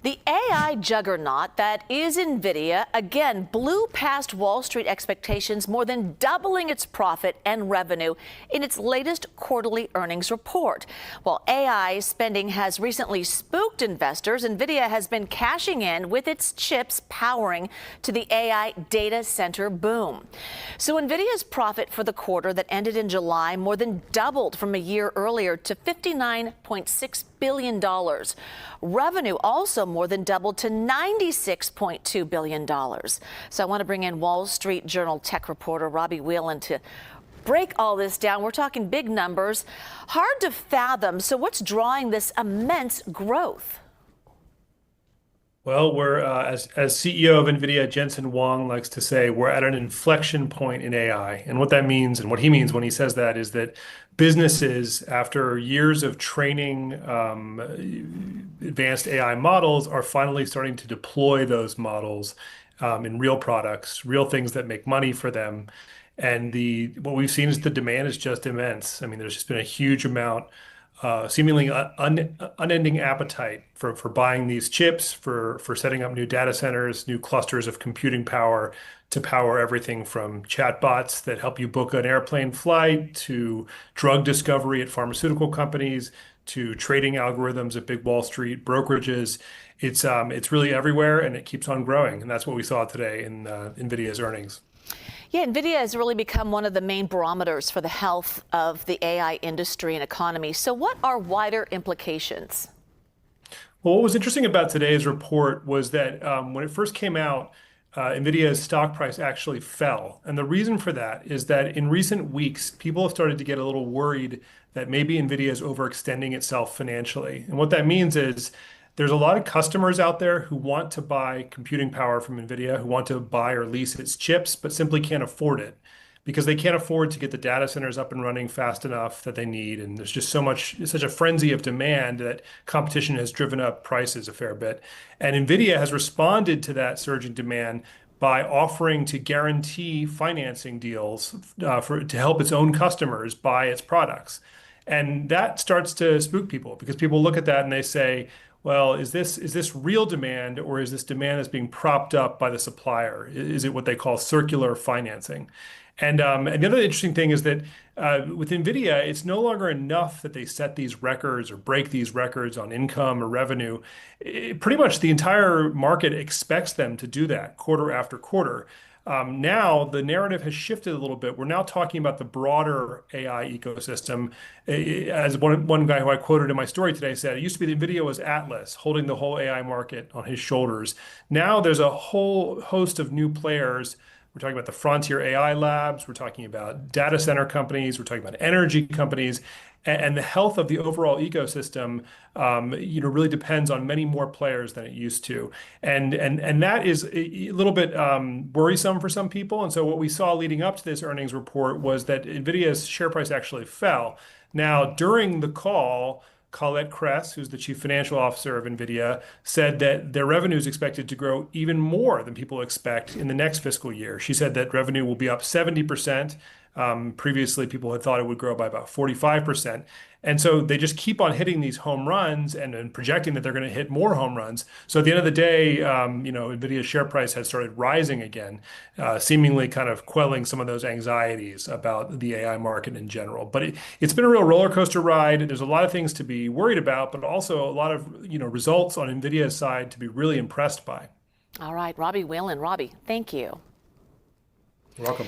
The AI juggernaut that is Nvidia again blew past Wall Street expectations, more than doubling its profit and revenue in its latest quarterly earnings report. While AI spending has recently spooked investors, Nvidia has been cashing in with its chips powering to the AI data center boom. So Nvidia's profit for the quarter that ended in July more than doubled from a year earlier to $59.6 billion. Revenue also more than doubled to $96.2 billion. So I want to bring in Wall Street Journal tech reporter Robbie Whelan to break all this down. We're talking big numbers, hard to fathom. So what's drawing this immense growth? Well, we're as CEO of Nvidia, Jensen Huang likes to say, we're at an inflection point in AI. And what that means, and what he means when he says that, is that businesses, after years of training advanced AI models, are finally starting to deploy those models in real products, real things that make money for them. And what we've seen is the demand is just immense. I mean, there's just been a huge amount, seemingly unending appetite for buying these chips, for setting up new data centers, new clusters of computing power to power everything from chatbots that help you book an airplane flight, to drug discovery at pharmaceutical companies, to trading algorithms at big Wall Street brokerages. It's really everywhere, and it keeps on growing. And that's what we saw today in Nvidia's earnings. Yeah, Nvidia has really become one of the main barometers for the health of the AI industry and economy. So what are wider implications? Well, what was interesting about today's report was that when it first came out, Nvidia's stock price actually fell. And the reason for that is that in recent weeks, people have started to get a little worried that maybe Nvidia is overextending itself financially. And what that means is there's a lot of customers out there who want to buy computing power from Nvidia, who want to buy or lease its chips, but simply can't afford it because they can't afford to get the data centers up and running fast enough that they need. And there's just such a frenzy of demand that competition has driven up prices a fair bit. And Nvidia has responded to that surge in demand by offering to guarantee financing deals to help its own customers buy its products. And that starts to spook people because people look at that and they say, well, is this real demand, or is this demand that's being propped up by the supplier? Is it what they call circular financing? And the other interesting thing is that with Nvidia, it's no longer enough that they set these records or break these records on income or revenue. Pretty much the entire market expects them to do that quarter after quarter. Now the narrative has shifted a little bit. We're now talking about the broader AI ecosystem. As one guy who I quoted in my story today said, it used to be that NVIDIA was Atlas, holding the whole AI market on his shoulders. Now there's a whole host of new players. We're talking about the frontier AI labs. We're talking about data center companies. We're talking about energy companies. And the health of the overall ecosystem, really depends on many more players than it used to, and that is a little bit worrisome for some people. And so what we saw leading up to this earnings report was that Nvidia's share price actually fell. Now, during the call, Colette Kress, who's the chief financial officer of Nvidia, said that their revenue is expected to grow even more than people expect in the next fiscal year. She said that revenue will be up 70%. Previously, people had thought it would grow by about 45%. And so they just keep on hitting these home runs and projecting that they're going to hit more home runs. So at the end of the day, Nvidia's share price has started rising again, seemingly kind of quelling some of those anxieties about the AI market in general. But it's been a real roller coaster ride. There's a lot of things to be worried about, but also a lot of results on Nvidia's side to be really impressed by. All right, Robbie Whelan. Robbie, thank you. You're welcome.